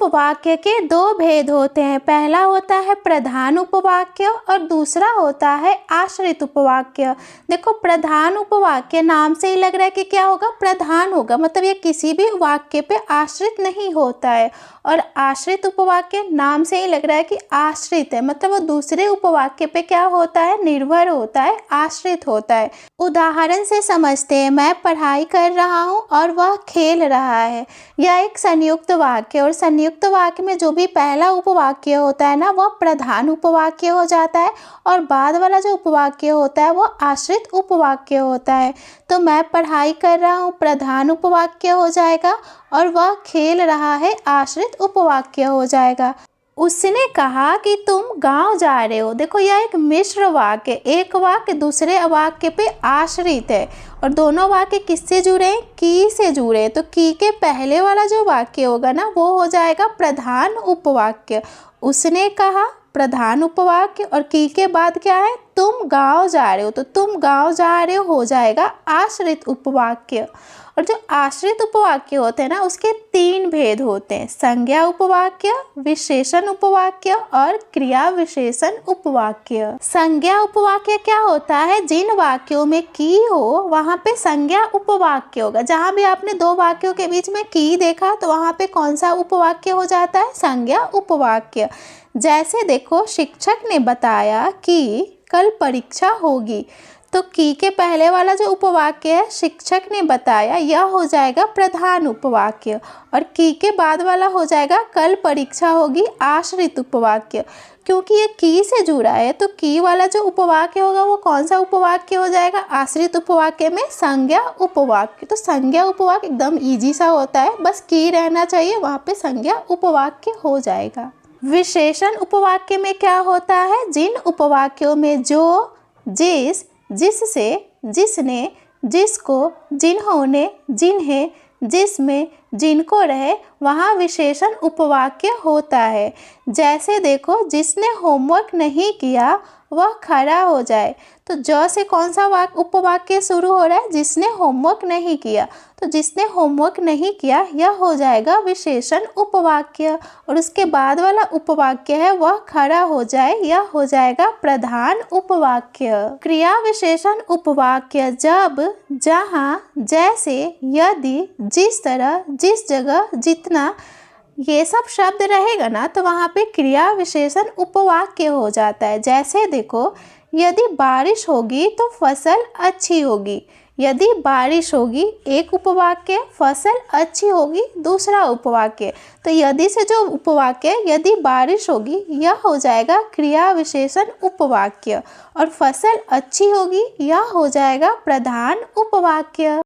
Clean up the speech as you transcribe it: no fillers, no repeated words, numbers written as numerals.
उपवाक्य के दो भेद होते हैं। पहला होता है प्रधान उपवाक्य और दूसरा होता है आश्रित उपवाक्य। देखो, प्रधान उपवाक्य नाम से ही लग रहा है कि क्या होगा, प्रधान होगा, मतलब ये किसी भी वाक्य पे आश्रित नहीं होता है। और आश्रित उपवाक्य नाम से ही लग रहा है कि आश्रित है, मतलब वो दूसरे उपवाक्य पे क्या होता है, निर्भर होता है, आश्रित होता है। उदाहरण से समझते हैं, मैं पढ़ाई कर रहा हूँ और वह खेल रहा है। यह एक संयुक्त वाक्य, और संयुक्त वाक्य में जो भी पहला उपवाक्य होता है ना, वह प्रधान उपवाक्य हो जाता है, और बाद वाला जो उपवाक्य होता है वो आश्रित उपवाक्य होता है। तो मैं पढ़ाई कर रहा हूँ प्रधान उपवाक्य हो जाएगा, और वह खेल रहा है आश्रित उपवाक्य हो जाएगा। उसने कहा कि तुम गांव जा रहे हो। देखो, यह एक मिश्र वाक्य, एक वाक्य दूसरे वाक्य पे आश्रित है, और दोनों वाक्य किससे जुड़े हैं, की से जुड़े। तो की के पहले वाला जो वाक्य होगा ना, वो हो जाएगा प्रधान उपवाक्य। उसने कहा प्रधान उपवाक्य, और की के बाद क्या है, तुम गांव जा रहे हो। तो तुम गांव जा रहे हो जाएगा आश्रित उपवाक्य। और जो आश्रित उपवाक्य होते हैं ना, उसके तीन भेद होते हैं, संज्ञा उपवाक्य, विशेषण उपवाक्य और क्रिया विशेषण उपवाक्य। संज्ञा उपवाक्य क्या होता है, जिन वाक्यों में की हो वहाँ पे संज्ञा उपवाक्य होगा। जहाँ भी आपने दो वाक्यों के बीच में की देखा, तो वहाँ पे कौन सा उपवाक्य हो जाता है, संज्ञा उपवाक्य। जैसे देखो, शिक्षक ने बताया कि कल परीक्षा होगी। तो की के पहले वाला जो उपवाक्य है, शिक्षक ने बताया, यह हो जाएगा प्रधान उपवाक्य, और की के बाद वाला हो जाएगा कल परीक्षा होगी, आश्रित उपवाक्य। क्योंकि ये की से जुड़ा है, तो की वाला जो उपवाक्य होगा वो कौन सा उपवाक्य हो जाएगा, आश्रित उपवाक्य में संज्ञा उपवाक्य। तो संज्ञा उपवाक्य एकदम इजी सा होता है, बस की रहना चाहिए, वहाँ पे संज्ञा उपवाक्य हो जाएगा। विशेषण उपवाक्य में क्या होता है, जिन उपवाक्यों में जो, जिस, जिससे, जिसने, जिसको, जिन्होंने, जिन्हें, जिसमें, जिनको रहे, वहाँ विशेषण उपवाक्य होता है। जैसे देखो, जिसने होमवर्क नहीं किया वह खड़ा हो जाए। तो ज से कौन सा उपवाक्य शुरू हो रहा है, जिसने होमवर्क नहीं किया। तो जिसने होमवर्क नहीं किया, यह हो जाएगा विशेषण उपवाक्य, और उसके बाद वाला उपवाक्य है वह खड़ा हो जाए, यह हो जाएगा प्रधान उपवाक्य। क्रिया विशेषण उपवाक्य जब, जहाँ, जैसे, यदि, जिस तरह, जिस जगह, जितना, ये सब शब्द रहेगा ना, तो वहाँ पे क्रिया विशेषण उपवाक्य हो जाता है। जैसे देखो, यदि बारिश होगी तो फसल अच्छी होगी। यदि बारिश होगी एक उपवाक्य, फसल अच्छी होगी दूसरा उपवाक्य। तो यदि से जो उपवाक्य, यदि बारिश होगी, यह हो जाएगा क्रिया विशेषण उपवाक्य, और फसल अच्छी होगी, यह हो जाएगा प्रधान उपवाक्य।